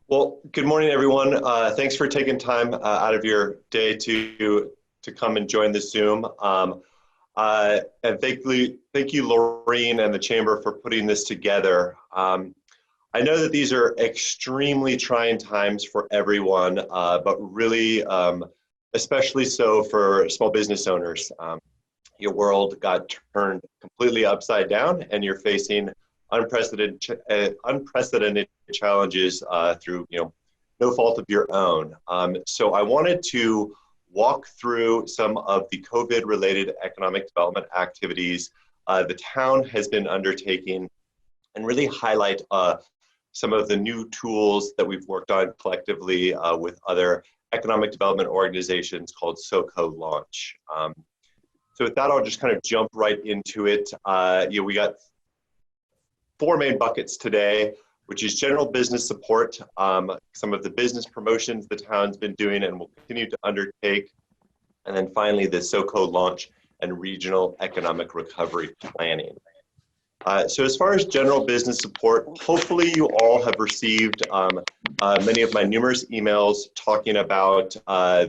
Well, good morning, everyone. Thanks for taking time out of your day to come and join the Zoom. And thank you, Laureen and the Chamber for putting this together. I know that these are extremely trying times for everyone, but really, especially so for small business owners. Your world got turned completely upside down, and you're facing unprecedented challenges through no fault of your own. So I wanted to walk through some of the COVID-related economic development activities the town has been undertaking, and really highlight some of the new tools that we've worked on collectively with other economic development organizations called SoCo Launch. So with that, I'll just kind of jump right into it. We got four main buckets today, which is general business support, some of the business promotions the town's been doing and will continue to undertake, and then finally the SoCo launch and regional economic recovery planning. So as far as general business support, hopefully you all have received many of my numerous emails talking about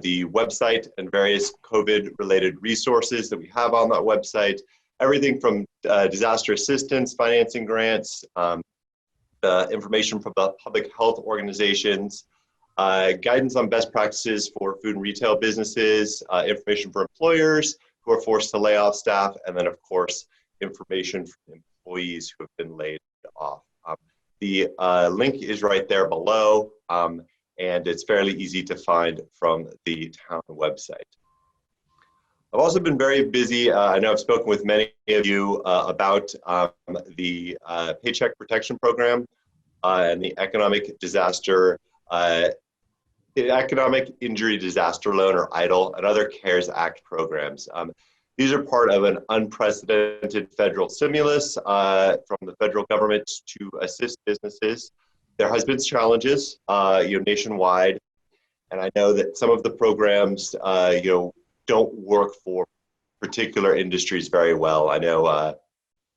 the website and various COVID-related resources that we have on that website. Everything from disaster assistance, financing grants, information from the public health organizations, guidance on best practices for food and retail businesses, information for employers who are forced to lay off staff, and then of course, information from employees who have been laid off. The link is right there below, and it's fairly easy to find from the town website. I've also been very busy. I know I've spoken with many of you about the Paycheck Protection Program and the Economic Injury Disaster Loan, or EIDL, and other CARES Act programs. These are part of an unprecedented federal stimulus from the federal government to assist businesses. There has been challenges, nationwide, and I know that some of the programs, don't work for particular industries very well. I know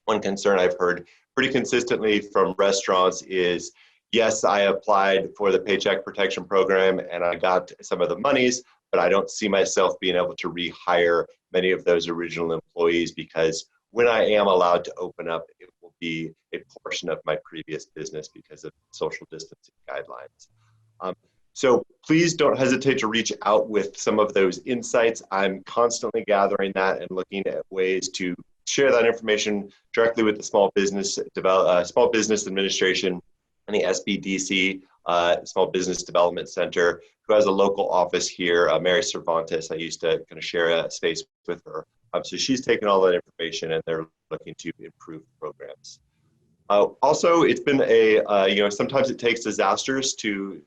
one concern I've heard pretty consistently from restaurants is, yes, I applied for the Paycheck Protection Program and I got some of the monies, but I don't see myself being able to rehire many of those original employees, because when I am allowed to open up, it will be a portion of my previous business because of social distancing guidelines. So please don't hesitate to reach out with some of those insights. I'm constantly gathering that and looking at ways to share that information directly with the Small Business Administration and the SBDC, Small Business Development Center, who has a local office here, Mary Cervantes. I used to kind of share a space with her. So she's taken all that information and they're looking to improve programs. Also, it's been sometimes it takes disasters to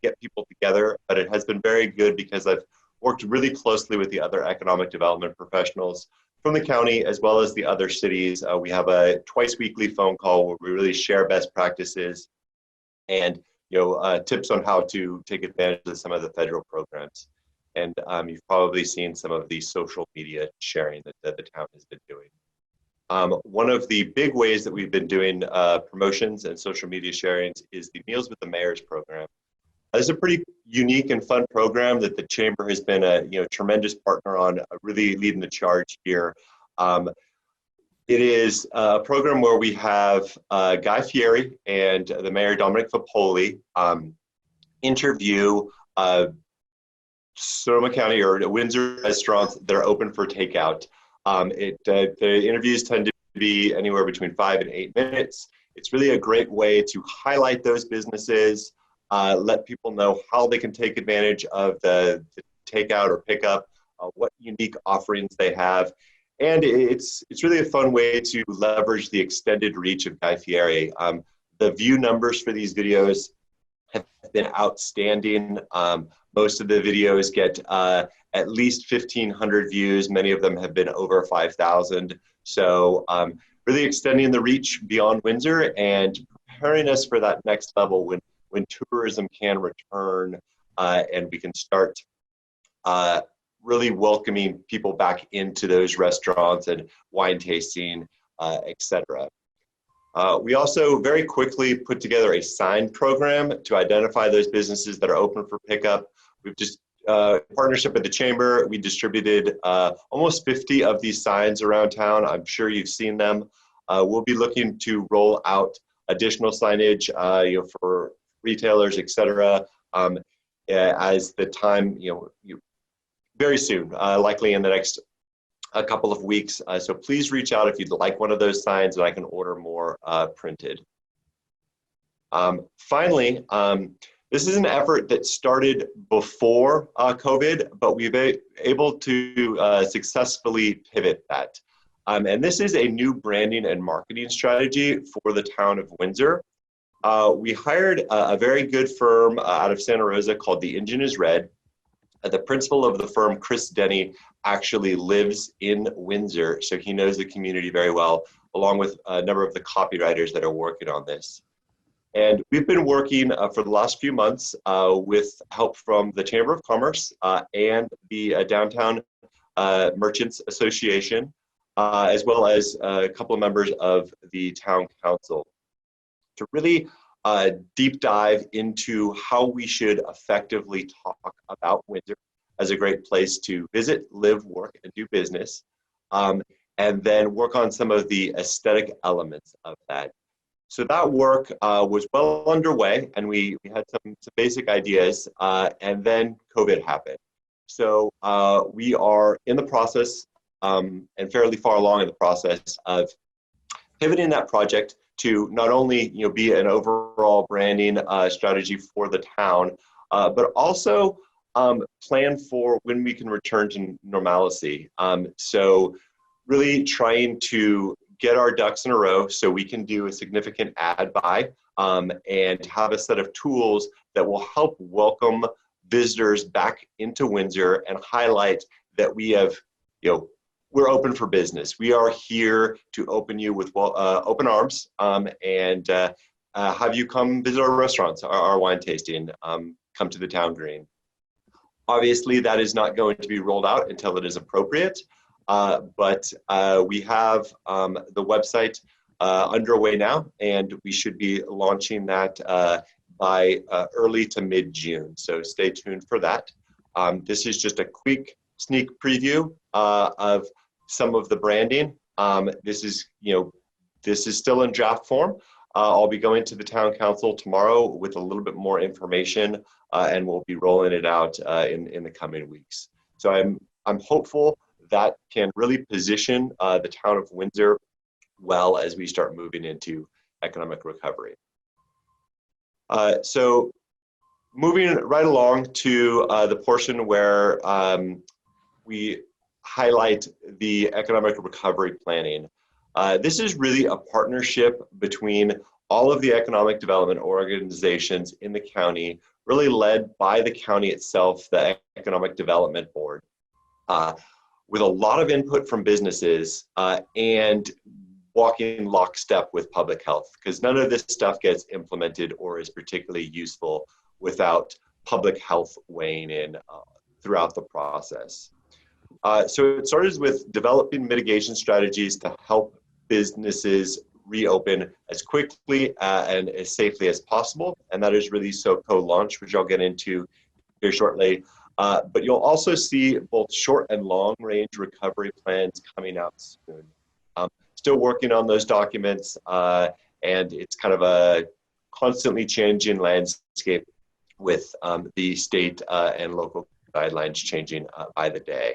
get people together, but it has been very good because I've worked really closely with the other economic development professionals from the county as well as the other cities. We have a twice weekly phone call where we really share best practices and tips on how to take advantage of some of the federal programs. And you've probably seen some of the social media sharing that the town has been doing. One of the big ways that we've been doing promotions and social media sharings is the Meals with the Mayors program. This is a pretty unique and fun program that the Chamber has been a tremendous partner on, really leading the charge here. It is a program where we have Guy Fieri and the Mayor Dominic Fapoli interview Sonoma County or Windsor restaurants that are open for takeout. The interviews tend to be anywhere between 5 and 8 minutes. It's really a great way to highlight those businesses, let people know how they can take advantage of the takeout or pickup, what unique offerings they have. And it's really a fun way to leverage the extended reach of Guy Fieri. The view numbers for these videos have been outstanding. Most of the videos get at least 1,500 views. Many of them have been over 5,000. So really extending the reach beyond Windsor and preparing us for that next level when tourism can return and we can start really welcoming people back into those restaurants and wine tasting, etc. We also very quickly put together a sign program to identify those businesses that are open for pickup. We've just, in partnership with the Chamber, we distributed almost 50 of these signs around town. I'm sure you've seen them. We'll be looking to roll out additional signage for retailers, et cetera, as the time, very soon, likely in the next a couple of weeks. So please reach out if you'd like one of those signs, and I can order more printed. Finally, this is an effort that started before COVID, but we've been able to successfully pivot that. And this is a new branding and marketing strategy for the town of Windsor. We hired a very good firm out of Santa Rosa called The Engine is Red. The principal of the firm, Chris Denny, actually lives in Windsor, so he knows the community very well, along with a number of the copywriters that are working on this. And we've been working for the last few months with help from the Chamber of Commerce and the Downtown Merchants Association, as well as a couple of members of the town council, to really deep dive into how we should effectively talk about Windsor as a great place to visit, live, work, and do business, and then work on some of the aesthetic elements of that. So that work was well underway, and we had some basic ideas, and then COVID happened. So we are in the process, and fairly far along in the process, of pivoting that project to not only be an overall branding strategy for the town, but also plan for when we can return to normalcy. So really trying to get our ducks in a row so we can do a significant ad buy and have a set of tools that will help welcome visitors back into Windsor and highlight that we have, we're open for business. We are here to open you with open arms and have you come visit our restaurants, our wine tasting, come to the town green. Obviously, that is not going to be rolled out until it is appropriate, but we have the website underway now, and we should be launching that by early to mid-June. So stay tuned for that. This is just a quick sneak preview of some of the branding. This is still in draft form. I'll be going to the town council tomorrow with a little bit more information, and we'll be rolling it out in the coming weeks. So I'm hopeful that can really position the town of Windsor well as we start moving into economic recovery. So moving right along to the portion where we highlight the economic recovery planning. This is really a partnership between all of the economic development organizations in the county, really led by the county itself, the Economic Development Board, with a lot of input from businesses and walking lockstep with public health, because none of this stuff gets implemented or is particularly useful without public health weighing in throughout the process. So it started with developing mitigation strategies to help businesses reopen as quickly and as safely as possible. And that is really SoCo Launch, which I'll get into here shortly. But you'll also see both short and long range recovery plans coming out soon. Still working on those documents, and it's kind of a constantly changing landscape with the state and local guidelines changing by the day.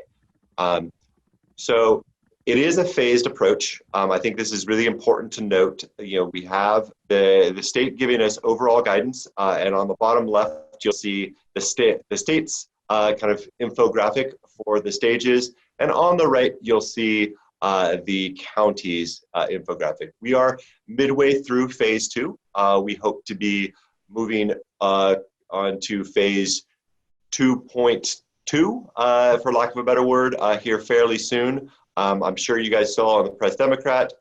So it is a phased approach. I think this is really important to note. We have the state giving us overall guidance, and on the bottom left, you'll see the state's kind of infographic for the stages, and on the right, you'll see the county's infographic. We are midway through phase 2. We hope to be moving on to phase 2.2, for lack of a better word, here fairly soon. I'm sure you guys saw on the Press Democrat,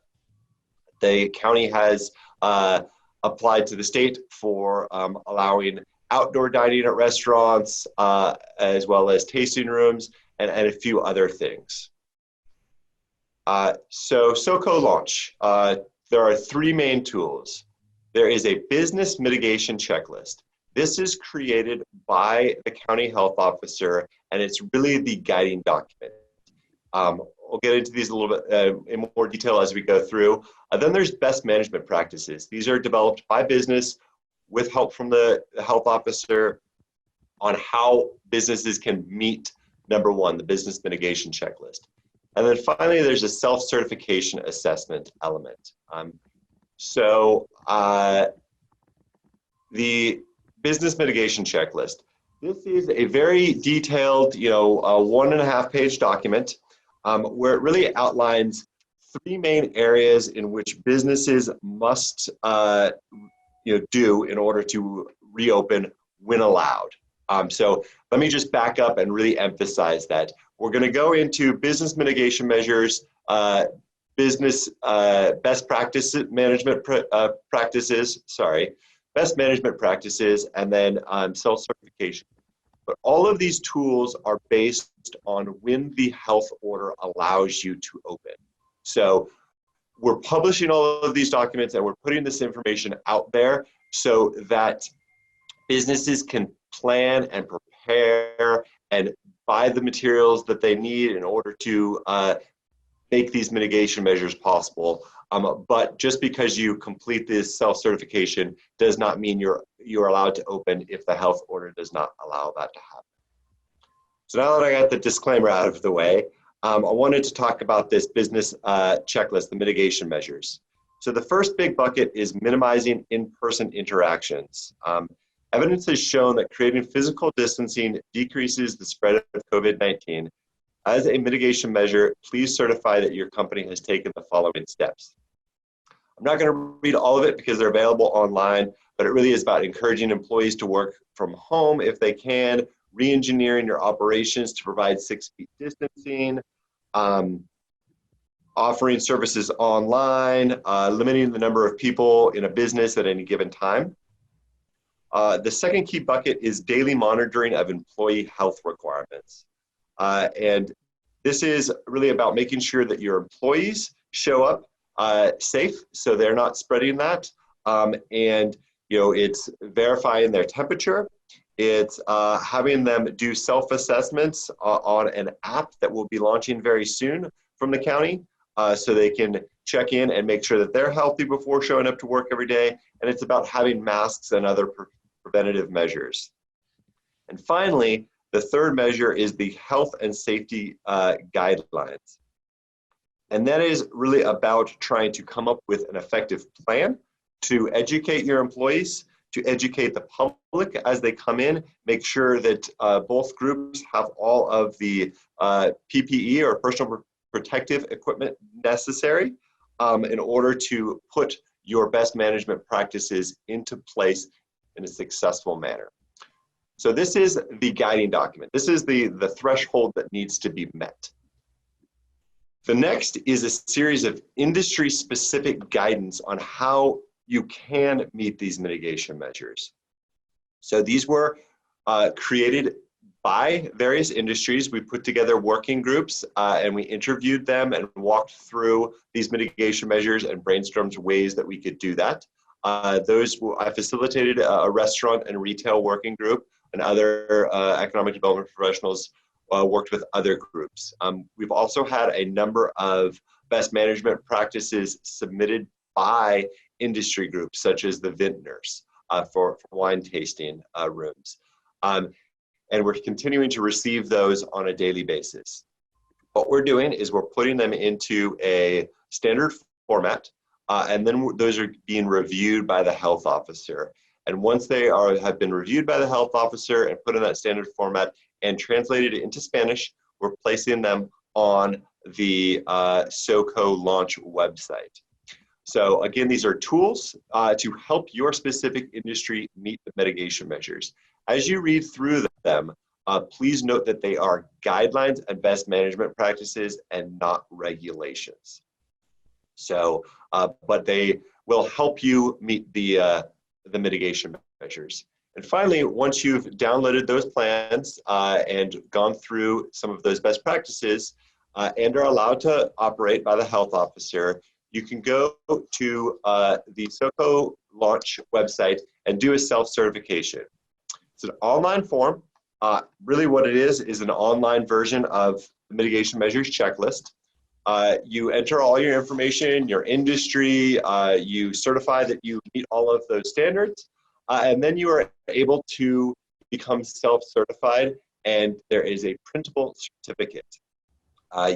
the county has applied to the state for allowing outdoor dining at restaurants, as well as tasting rooms, and a few other things. So SoCo Launch, there are three main tools. There is a business mitigation checklist. This is created by the county health officer, and it's really the guiding document. We'll get into these a little bit in more detail as we go through. Then there's best management practices. These are developed by business with help from the health officer on how businesses can meet, number one, the business mitigation checklist. And then finally, there's a self-certification assessment element. The business mitigation checklist. This is a very detailed, 1.5-page document where it really outlines three main areas in which businesses must do in order to reopen when allowed. So let me just back up and really emphasize that. We're going to go into business mitigation measures, business best practice management best management practices, and then self-certification. But all of these tools are based on when the health order allows you to open. So we're publishing all of these documents and we're putting this information out there so that businesses can plan and prepare and buy the materials that they need in order to make these mitigation measures possible. But just because you complete this self-certification does not mean you're allowed to open if the health order does not allow that to happen. So now that I got the disclaimer out of the way, I wanted to talk about this business checklist, the mitigation measures. So the first big bucket is minimizing in-person interactions. Evidence has shown that creating physical distancing decreases the spread of COVID-19. As a mitigation measure, please certify that your company has taken the following steps. I'm not going to read all of it because they're available online, but it really is about encouraging employees to work from home if they can, re-engineering your operations to provide 6 feet distancing, offering services online, limiting the number of people in a business at any given time. The second key bucket is daily monitoring of employee health requirements. And this is really about making sure that your employees show up safe, so they're not spreading that. And it's verifying their temperature. It's having them do self-assessments on an app that will be launching very soon from the county, so they can check in and make sure that they're healthy before showing up to work every day. And it's about having masks and other preventative measures. And finally, the third measure is the health and safety guidelines. And that is really about trying to come up with an effective plan to educate your employees, to educate the public as they come in, make sure that both groups have all of the PPE or personal protective equipment necessary in order to put your best management practices into place in a successful manner. So this is the guiding document. This is the threshold that needs to be met. The next is a series of industry-specific guidance on how you can meet these mitigation measures. So these were created by various industries. We put together working groups and we interviewed them and walked through these mitigation measures and brainstormed ways that we could do that. I facilitated a restaurant and retail working group, and other economic development professionals worked with other groups. We've also had a number of best management practices submitted by industry groups, such as the vintners for wine tasting rooms. And we're continuing to receive those on a daily basis. What we're doing is we're putting them into a standard format, and then those are being reviewed by the health officer. And once they have been reviewed by the health officer and put in that standard format and translated into Spanish, we're placing them on the SoCo Launch website. So again, these are tools to help your specific industry meet the mitigation measures. As you read through them, please note that they are guidelines and best management practices and not regulations. So, but they will help you meet the mitigation measures. And finally, once you've downloaded those plans and gone through some of those best practices and are allowed to operate by the health officer, you can go to the SoCo Launch website and do a self-certification. It's an online form. Really what it is an online version of the mitigation measures checklist. You enter all your information, your industry, you certify that you meet all of those standards, and then you are able to become self-certified, and there is a printable certificate.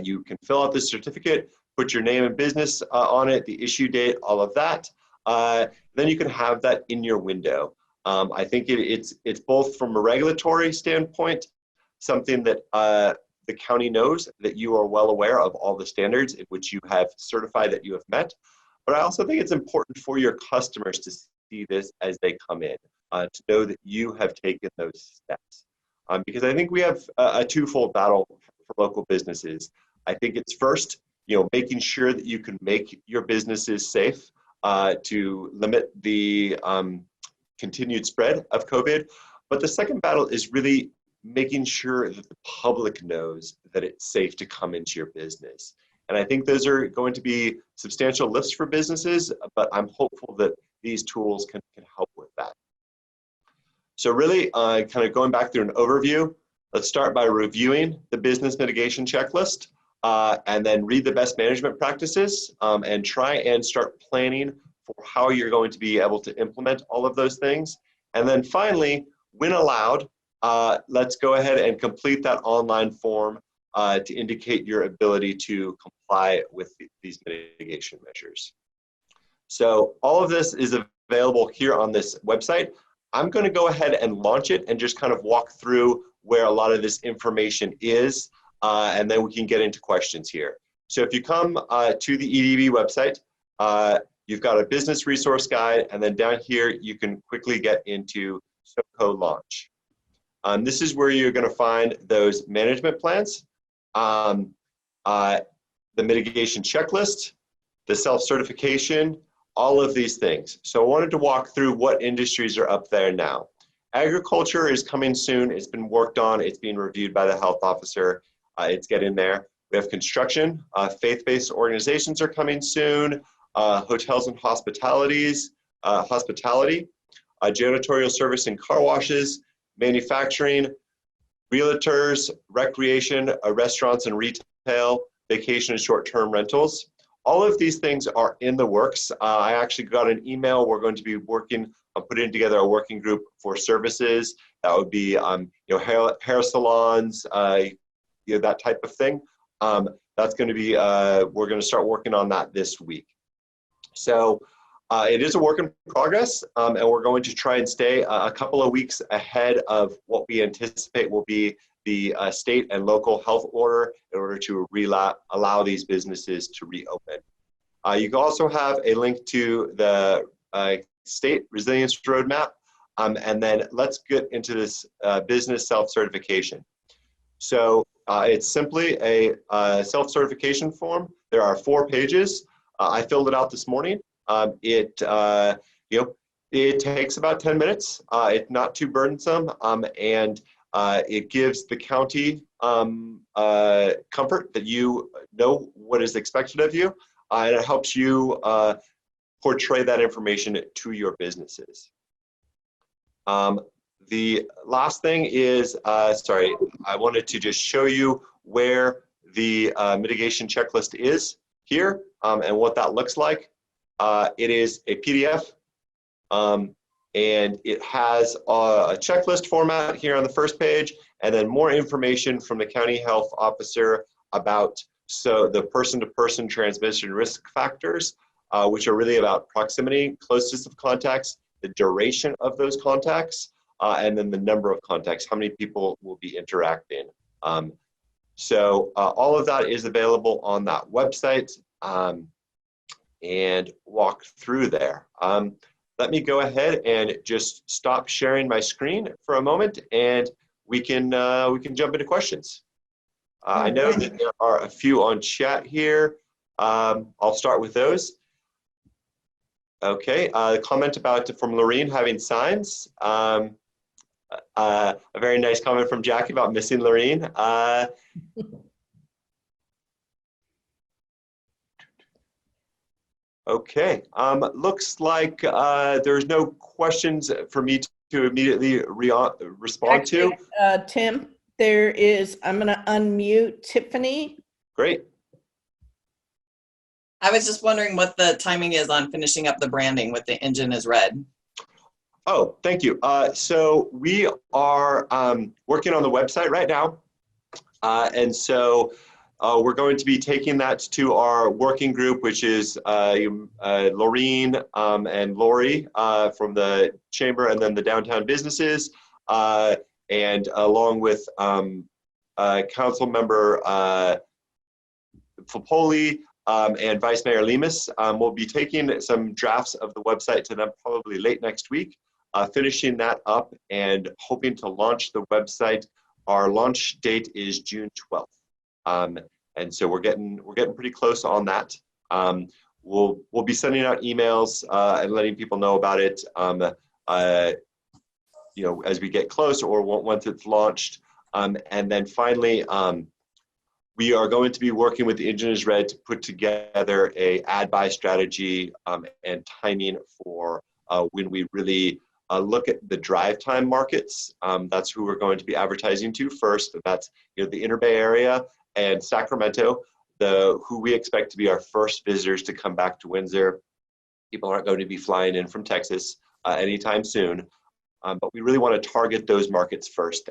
You can fill out this certificate, put your name and business on it, the issue date, all of that. Then you can have that in your window. I think it's both from a regulatory standpoint, something that the county knows that you are well aware of all the standards in which you have certified that you have met. But I also think it's important for your customers to see this as they come in, to know that you have taken those steps. Because I think we have a twofold battle for local businesses. I think it's first, making sure that you can make your businesses safe to limit the continued spread of COVID. But the second battle is really making sure that the public knows that it's safe to come into your business. And I think those are going to be substantial lifts for businesses, but I'm hopeful that these tools can help with that. So really, kind of going back through an overview, let's start by reviewing the business mitigation checklist, and then read the best management practices, and try and start planning for how you're going to be able to implement all of those things. And then finally, when allowed, let's go ahead and complete that online form to indicate your ability to comply with these mitigation measures. So all of this is available here on this website. I'm going to go ahead and launch it and just kind of walk through where a lot of this information is, and then we can get into questions here. So if you come to the EDB website, you've got a business resource guide, and then down here you can quickly get into SoCo Launch. This is where you're going to find those management plans, the mitigation checklist, the self-certification, all of these things. So I wanted to walk through what industries are up there now. Agriculture is coming soon. It's been worked on. It's being reviewed by the health officer. It's getting there. We have construction. Faith-based organizations are coming soon. Hotels and hospitality, janitorial service and car washes, manufacturing, realtors, recreation, restaurants and retail, vacation and short-term rentals. All of these things are in the works. I actually got an email. We're going to be working on putting together a working group for services. That would be, hair salons, that type of thing. That's going to be, we're going to start working on that this week. So it is a work in progress, and we're going to try and stay a couple of weeks ahead of what we anticipate will be the state and local health order in order to allow these businesses to reopen. You can also have a link to the state resilience roadmap, and then let's get into this business self-certification. So it's simply a self-certification form. There are 4 pages. I filled it out this morning. It takes about 10 minutes. It's not too burdensome, and it gives the county comfort that you know what is expected of you, and it helps you portray that information to your businesses. The last thing is, sorry, I wanted to just show you where the mitigation checklist is here, and what that looks like. It is a PDF, and it has a checklist format here on the first page, and then more information from the county health officer about the person-to-person transmission risk factors, which are really about proximity, closeness of contacts, the duration of those contacts, and then the number of contacts, how many people will be interacting. So all of that is available on that website, and walk through there. Let me go ahead and just stop sharing my screen for a moment, and we can jump into questions. I know that there are a few on chat here. I'll start with those. Okay, a comment from Lorene having signs. A very nice comment from Jackie about missing Lorene. Okay, looks like there's no questions for me to immediately respond to. Actually, Tim, there is, I'm going to unmute Tiffany. Great. I was just wondering what the timing is on finishing up the branding with the engine is red. Oh, thank you. So we are working on the website right now. And so we're going to be taking that to our working group, which is Laureen and Lori from the Chamber and then the downtown businesses, and along with Council Member Fapoli and Vice Mayor Lemus. We'll be taking some drafts of the website to them probably late next week, finishing that up and hoping to launch the website. Our launch date is June 12th. And so we're getting pretty close on that. We'll be sending out emails and letting people know about it, as we get close or once it's launched. And then finally, we are going to be working with the Engine is Red to put together a ad buy strategy and timing for when we really look at the drive time markets. That's who we're going to be advertising to first. That's the Inner Bay area and Sacramento, who we expect to be our first visitors to come back to Windsor. People aren't going to be flying in from Texas anytime soon. But we really want to target those markets first.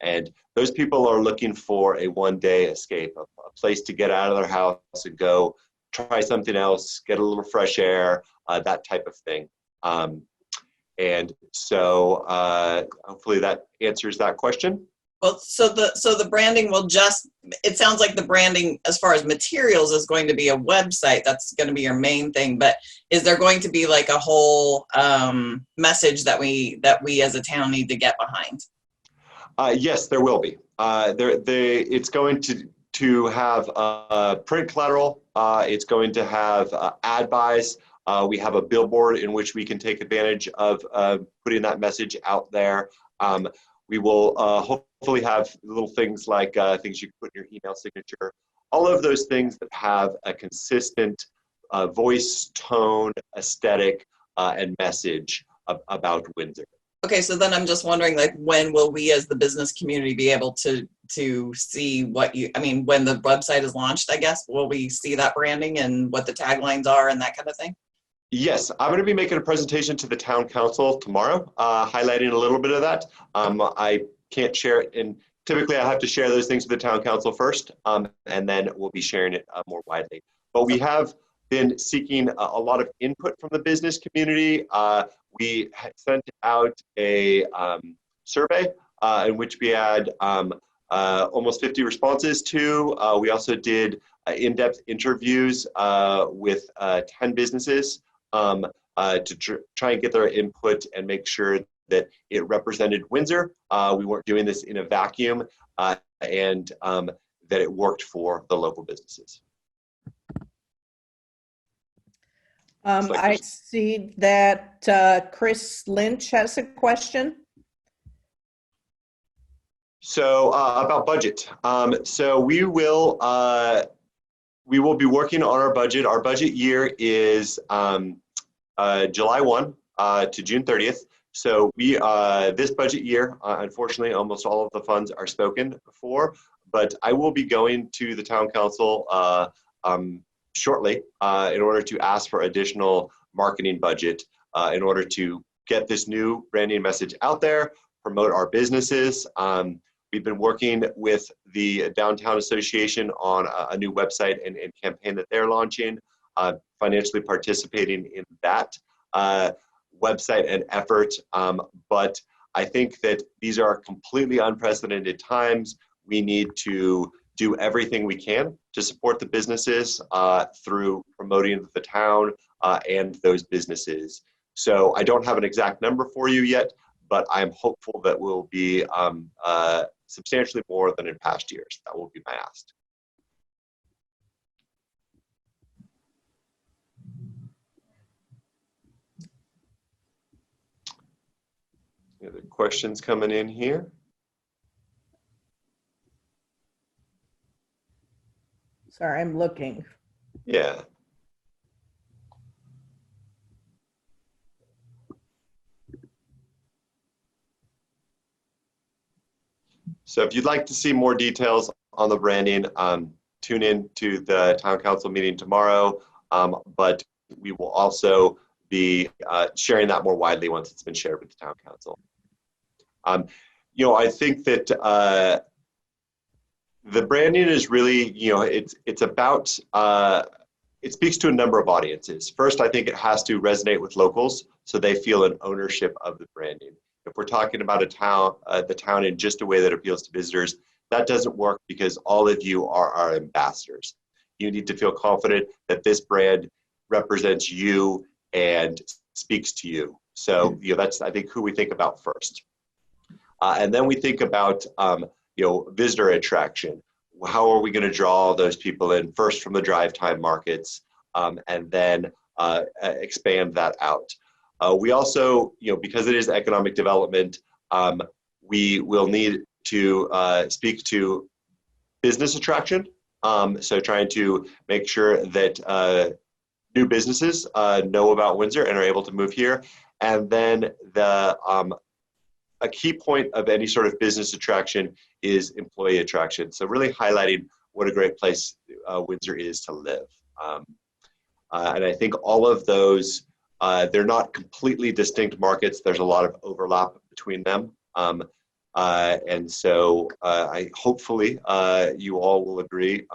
And those people are looking for a one-day escape, a place to get out of their house and go try something else, get a little fresh air, that type of thing. And so hopefully that answers that question. Well, so the branding will it sounds like the branding as far as materials is going to be a website. That's going to be your main thing. But is there going to be like a whole message that we as a town need to get behind? Yes, there will be. It's going to have print collateral. It's going to have ad buys. We have a billboard in which we can take advantage of putting that message out there. We will hopefully have little things like things you can put in your email signature, all of those things that have a consistent voice, tone, aesthetic, and message about Windsor. Okay, so then I'm just wondering, like, when will we as the business community be able to see when the website is launched, I guess, will we see that branding and what the taglines are and that kind of thing? Yes, I'm going to be making a presentation to the town council tomorrow, highlighting a little bit of that. I can't share it, and typically I have to share those things with the town council first, and then we'll be sharing it more widely. But we have been seeking a lot of input from the business community. We had sent out a survey in which we had almost 50 responses to. We also did in-depth interviews with 10 businesses to try and get their input and make sure that it represented Windsor. We weren't doing this in a vacuum, and that it worked for the local businesses. I see that Chris Lynch has a question. So about budget. So we will be working on our budget. Our budget year is July 1 to June 30th. So this budget year, unfortunately, almost all of the funds are spoken for, but I will be going to the town council shortly in order to ask for additional marketing budget in order to get this new branding message out there, promote our businesses. We've been working with the Downtown Association on a new website and campaign that they're launching, financially participating in that website and effort. But I think that these are completely unprecedented times. We need to do everything we can to support the businesses through promoting the town and those businesses. So I don't have an exact number for you yet, but I'm hopeful that we'll be substantially more than in past years. That will be my ask. Any other questions coming in here? Sorry, I'm looking. Yeah. So if you'd like to see more details on the branding, tune in to the town council meeting tomorrow, but we will also be sharing that more widely once it's been shared with the town council. I think that the branding is really, it's about, it speaks to a number of audiences. First, I think it has to resonate with locals so they feel an ownership of the branding. If we're talking about the town in just a way that appeals to visitors, that doesn't work because all of you are our ambassadors. You need to feel confident that this brand represents you and speaks to you. So, that's, I think, who we think about first. And then we think about, visitor attraction. How are we going to draw those people in first from the drive time markets, and then expand that out. We also, because it is economic development, we will need to speak to business attraction. So trying to make sure that new businesses know about Windsor and are able to move here. And then a key point of any sort of business attraction is employee attraction. So really highlighting what a great place Windsor is to live. And I think all of those, they're not completely distinct markets. There's a lot of overlap between them. And so hopefully you all will agree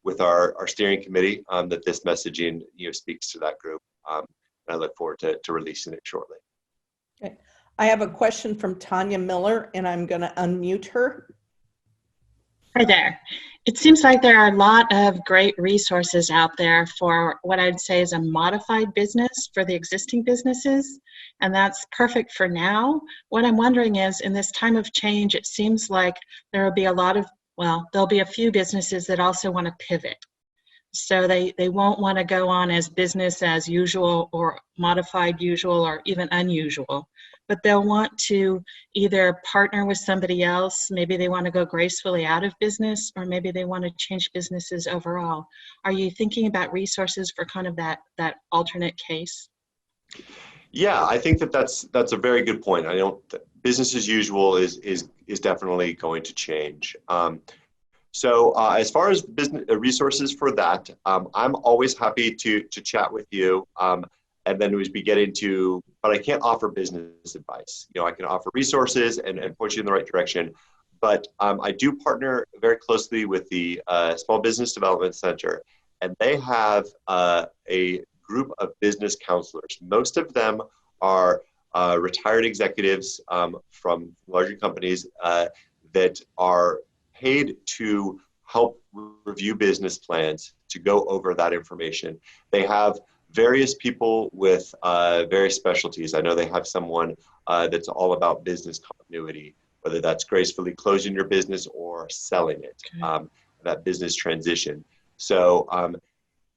with our steering committee that this messaging speaks to that group. And I look forward to releasing it shortly. Okay. I have a question from Tanya Miller, and I'm going to unmute her. Hi there. It seems like there are a lot of great resources out there for what I'd say is a modified business for the existing businesses, and that's perfect for now. What I'm wondering is, in this time of change, it seems like there will be there'll be a few businesses that also want to pivot. So they won't want to go on as business as usual or modified usual or even unusual, but they'll want to either partner with somebody else. Maybe they want to go gracefully out of business, or maybe they want to change businesses overall. Are you thinking about resources for kind of that alternate case? Yeah, I think that's a very good point. I don't business as usual is definitely going to change. So as far as business resources for that, I'm always happy to chat with you. And then as we get into, but I can't offer business advice. I can offer resources and point you in the right direction. But I do partner very closely with the Small Business Development Center, and they have a group of business counselors. Most of them are retired executives from larger companies that are paid to help review business plans, to go over that information. They have various people with various specialties. I know they have someone that's all about business continuity, whether that's gracefully closing your business or selling it, that business transition. So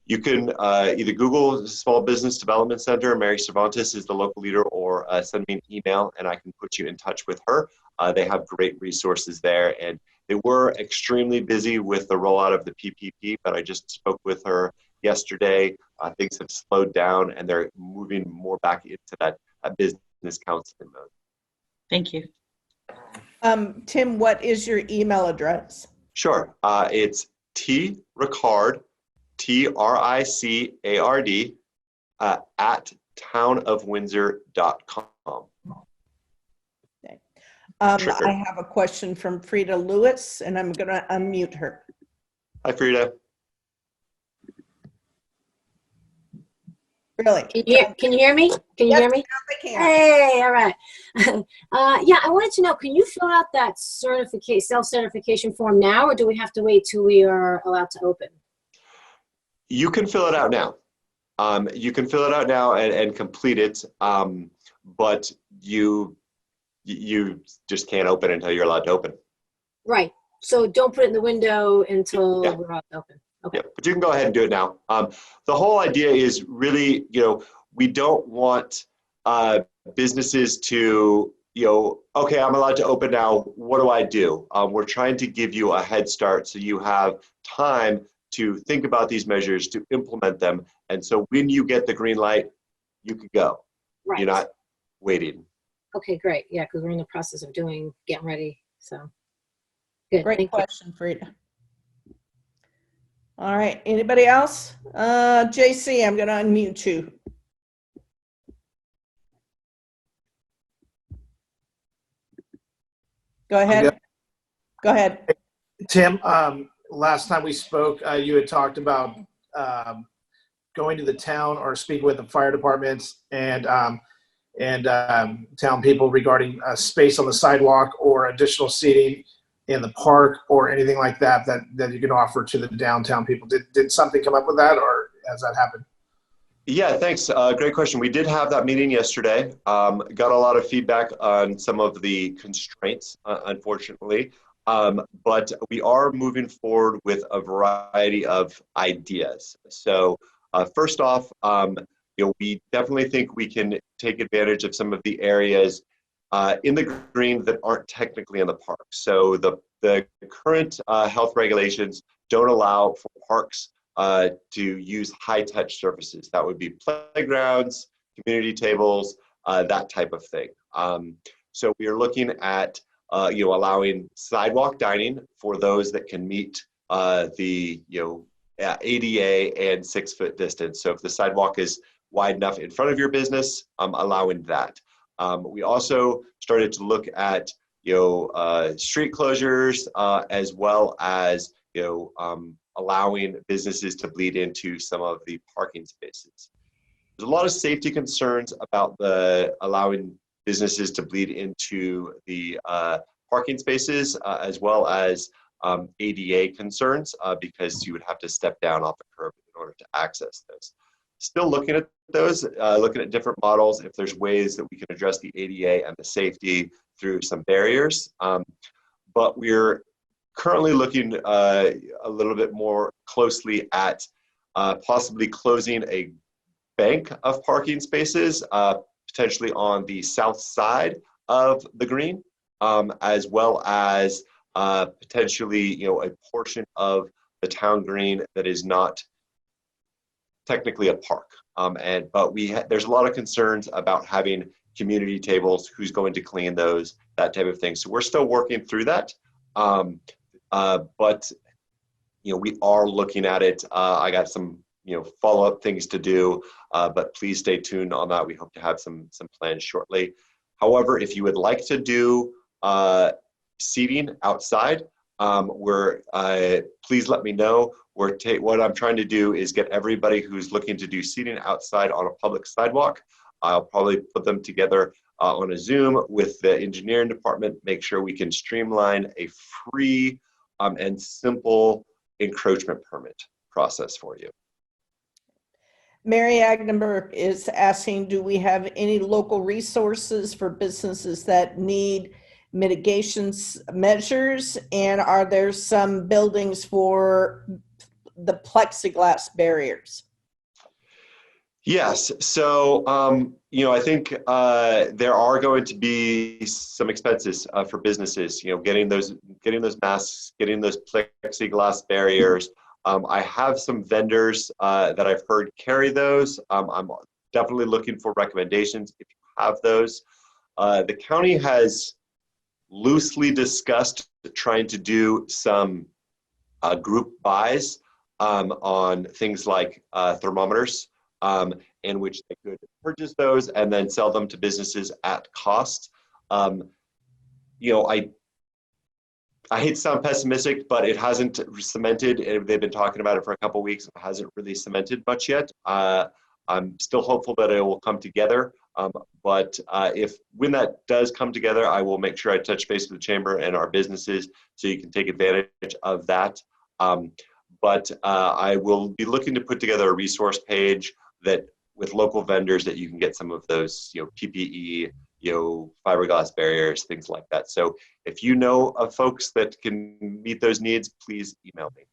you can either Google Small Business Development Center. Mary Cervantes is the local leader, or send me an email and I can put you in touch with her. They have great resources there, and they were extremely busy with the rollout of the PPP, but I just spoke with her yesterday. Things have slowed down and they're moving more back into that business counseling mode. Thank you. Tim, what is your email address? Sure. It's Ricard, TRICARD, at townofwindsor.com. Okay. I have a question from Frida Lewis, and I'm going to unmute her. Hi, Frida. Really? Can you hear me? Can you hear me? I can. Hey, all right. Yeah, I wanted to know, can you fill out that self-certification form now, or do we have to wait till we are allowed to open? You can fill it out now. You can fill it out now and complete it, but you just can't open until you're allowed to open. Right. So don't put it in the window until we're allowed to open. Okay. Yeah, but you can go ahead and do it now. The whole idea is really, we don't want businesses to, okay, I'm allowed to open now. What do I do? We're trying to give you a head start so you have time to think about these measures, to implement them. And so when you get the green light, you can go. Right. You're not waiting. Okay, great. Yeah, because we're in the process of getting ready. So. Good, Great thank you. question, Frida. All right, anybody else? JC, I'm going to unmute you. Go ahead. Go ahead. Tim, last time we spoke, you had talked about going to the town or speaking with the fire departments and town people regarding space on the sidewalk or additional seating in the park or anything like that you can offer to the downtown people. Did something come up with that, or has that happened? Yeah, thanks. Great question. We did have that meeting yesterday. Got a lot of feedback on some of the constraints, unfortunately. But we are moving forward with a variety of ideas. So first off, we definitely think we can take advantage of some of the areas in the green that aren't technically in the park. So the current health regulations don't allow for parks to use high-touch surfaces. That would be playgrounds, community tables, that type of thing. So we are looking at allowing sidewalk dining for those that can meet the ADA and 6 foot distance. So if the sidewalk is wide enough in front of your business, allowing that. We also started to look at street closures as well as allowing businesses to bleed into some of the parking spaces. There's a lot of safety concerns about allowing businesses to bleed into the parking spaces as well as ADA concerns because you would have to step down off the curb in order to access those. Still looking at those, looking at different models, if there's ways that we can address the ADA and the safety through some barriers. But we're currently looking a little bit more closely at possibly closing a bank of parking spaces, potentially on the south side of the green, as well as potentially a portion of the town green that is not technically a park. But there's a lot of concerns about having community tables, who's going to clean those, that type of thing. So we're still working through that. But we are looking at it. I got some follow-up things to do, but please stay tuned on that. We hope to have some plans shortly. However, if you would like to do seating outside, please let me know. What I'm trying to do is get everybody who's looking to do seating outside on a public sidewalk. I'll probably put them together on a Zoom with the engineering department, make sure we can streamline a free and simple encroachment permit process for you. Mary Agdenberg is asking, do we have any local resources for businesses that need mitigations measures? And are there some buildings for the plexiglass barriers? Yes. So, I think there are going to be some expenses for businesses, getting those masks, getting those plexiglass barriers. I have some vendors that I've heard carry those. I'm definitely looking for recommendations if you have those. The county has loosely discussed trying to do some group buys on things like thermometers, in which they could purchase those and then sell them to businesses at cost. I hate to sound pessimistic, but it hasn't cemented. They've been talking about it for a couple of weeks. It hasn't really cemented much yet. I'm still hopeful that it will come together. But when that does come together, I will make sure I touch base with the chamber and our businesses so you can take advantage of that. But I will be looking to put together a resource page with local vendors that you can get some of those, PPE, fiberglass barriers, things like that. So if you know of folks that can meet those needs, please email me.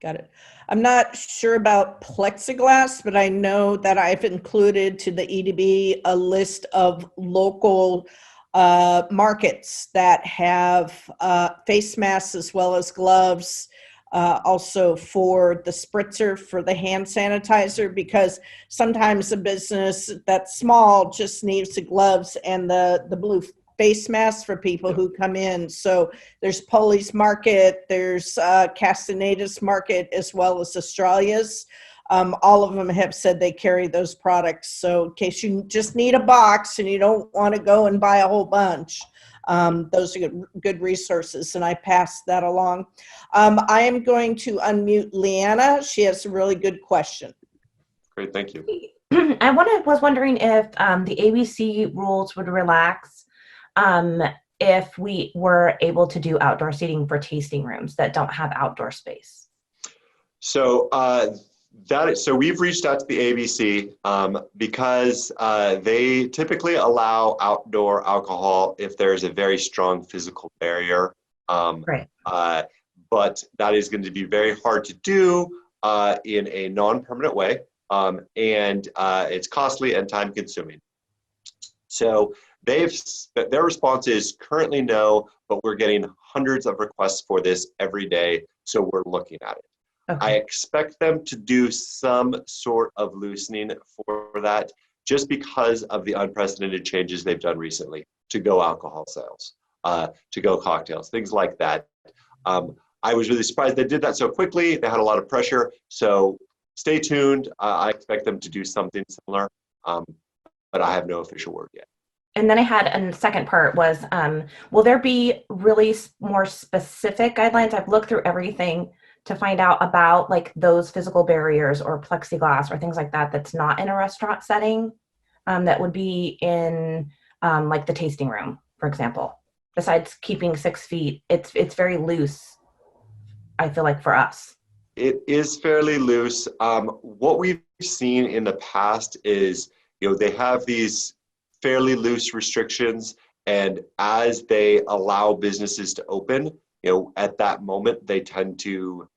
Got it. I'm not sure about plexiglass, but I know that I've included to the EDB a list of local markets that have face masks as well as gloves, also for the spritzer for the hand sanitizer, because sometimes a business that's small just needs the gloves and the blue face masks for people who come in. So there's Poli's Market, there's Castaneda's Market, as well as Australia's. All of them have said they carry those products. So in case you just need a box and you don't want to go and buy a whole bunch, those are good resources, and I pass that along. I am going to unmute Leanna. She has a really good question. Great, thank you. I was wondering if the ABC rules would relax if we were able to do outdoor seating for tasting rooms that don't have outdoor space. So so we've reached out to the ABC because they typically allow outdoor alcohol if there's a very strong physical barrier. Right. But that is going to be very hard to do in a non-permanent way, and it's costly and time-consuming. So their response is currently no, but we're getting hundreds of requests for this every day, so we're looking at it. Okay. I expect them to do some sort of loosening for that just because of the unprecedented changes they've done recently to go alcohol sales, to go cocktails, things like that. I was really surprised they did that so quickly. They had a lot of pressure. So stay tuned. I expect them to do something similar, but I have no official word yet. And then I had a second part was, will there be really more specific guidelines? I've looked through everything to find out about like those physical barriers or plexiglass or things like that that's not in a restaurant setting, that would be in like the tasting room, for example. Besides keeping 6 feet, it's very loose, I feel like, for us. It is fairly loose. What we've seen in the past is, they have these fairly loose restrictions, and as they allow businesses to open, at that moment, they tend to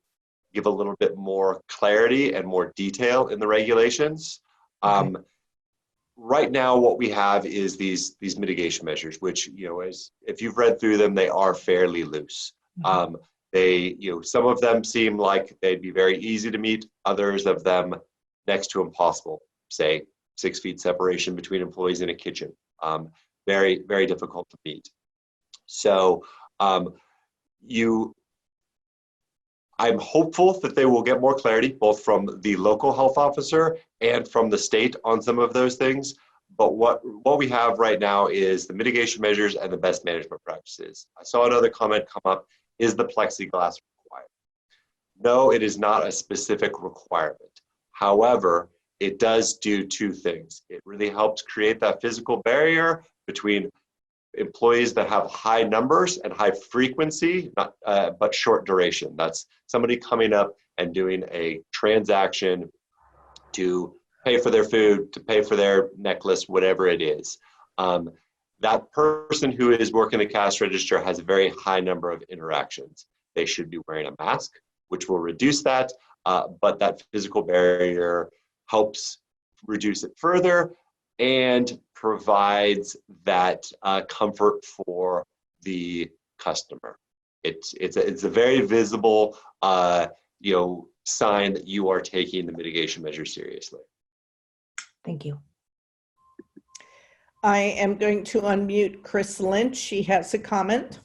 give a little bit more clarity and more detail in the regulations. Okay. Right now, what we have is these mitigation measures, which, if you've read through them, they are fairly loose. Mm-hmm. Some of them seem like they'd be very easy to meet. Others of them next to impossible. Say 6 feet separation between employees in a kitchen. Very, very difficult to meet. So I'm hopeful that they will get more clarity, both from the local health officer and from the state on some of those things. But what we have right now is the mitigation measures and the best management practices. I saw another comment come up, is the plexiglass required? No, it is not a specific requirement. However, it does do two things. It really helps create that physical barrier between employees that have high numbers and high frequency, but short duration. That's somebody coming up and doing a transaction to pay for their food, to pay for their necklace, whatever it is. That person who is working the cash register has a very high number of interactions. They should be wearing a mask, which will reduce that, but that physical barrier helps reduce it further and provides that comfort for the customer. It's a very visible sign that you are taking the mitigation measures seriously. Thank you. I am going to unmute Chris Lynch. She has a comment.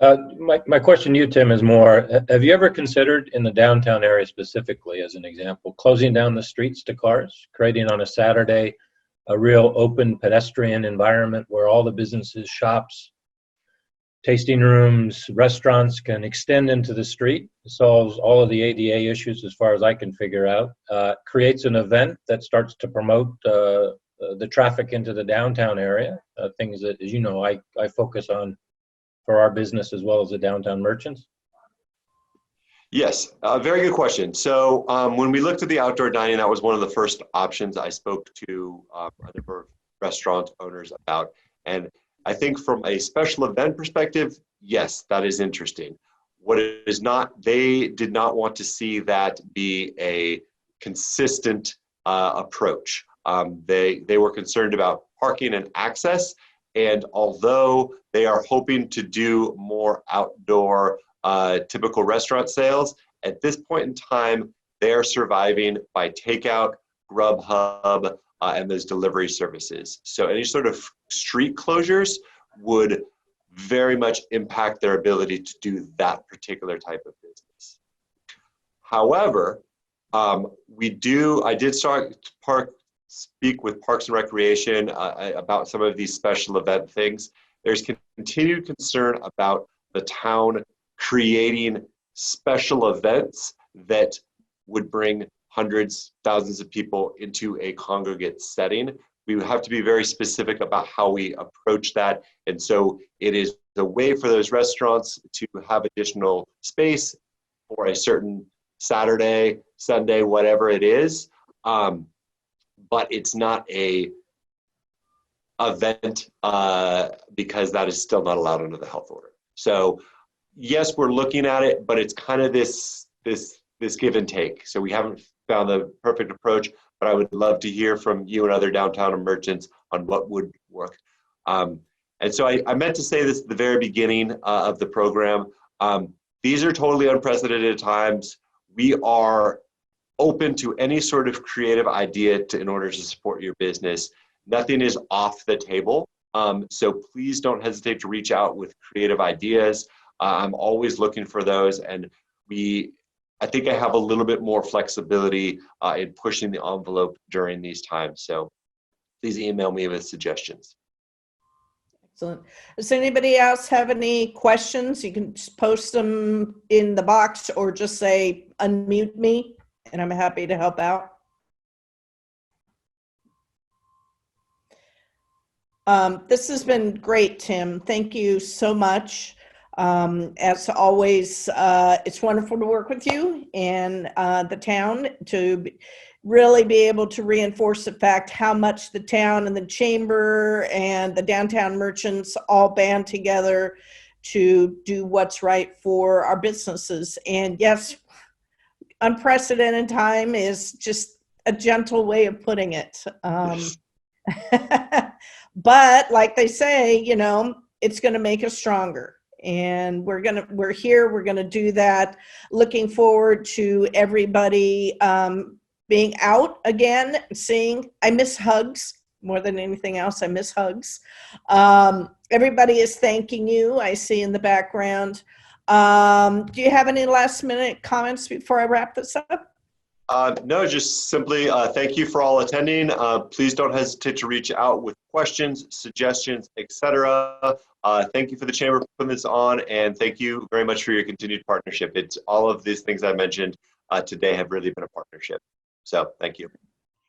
My question to you, Tim, is more, have you ever considered in the downtown area specifically, as an example, closing down the streets to cars, creating on a Saturday a real open pedestrian environment where all the businesses, shops, tasting rooms, restaurants can extend into the street? It solves all of the ADA issues as far as I can figure out, creates an event that starts to promote the traffic into the downtown area, things that, as you know, I focus on for our business as well as the downtown merchants? Yes, very good question. So when we looked at the outdoor dining, that was one of the first options I spoke to a number of restaurant owners about. And I think from a special event perspective, yes, that is interesting. What it is not, they did not want to see that be a consistent approach. They were concerned about parking and access. And although they are hoping to do more outdoor typical restaurant sales, at this point in time, they are surviving by takeout Grubhub, and those delivery services. So any sort of street closures would very much impact their ability to do that particular type of business. However, I did speak with Parks and Recreation about some of these special event things. There's continued concern about the town creating special events that would bring hundreds, thousands of people into a congregate setting. We have to be very specific about how we approach that. And so it is a way for those restaurants to have additional space for a certain Saturday, Sunday, whatever it is. But it's not a event because that is still not allowed under the health order. So yes, we're looking at it, but it's kind of this give and take. So we haven't found the perfect approach, but I would love to hear from you and other downtown merchants on what would work. And so I meant to say this at the very beginning of the program. These are totally unprecedented times. We are open to any sort of creative idea in order to support your business. Nothing is off the table. So please don't hesitate to reach out with creative ideas. I'm always looking for those, and I think I have a little bit more flexibility in pushing the envelope during these times. So please email me with suggestions. Excellent. Does anybody else have any questions? You can just post them in the box or just say, unmute me, and I'm happy to help out. This has been great, Tim. Thank you so much. As always, it's wonderful to work with you and the town to really be able to reinforce the fact how much the town and the chamber and the downtown merchants all band together to do what's right for our businesses. And yes, unprecedented time is just a gentle way of putting it. But like they say, you know, it's going to make us stronger. And we're here, we're going to do that. Looking forward to everybody being out again, seeing. I miss hugs more than anything else. I miss hugs. Everybody is thanking you, I see in the background. Do you have any last minute comments before I wrap this up? No, just simply thank you for all attending. Please don't hesitate to reach out with questions, suggestions, etc. Thank you for the chamber putting this on, and thank you very much for your continued partnership. It's all of these things I mentioned today have really been a partnership. So thank you.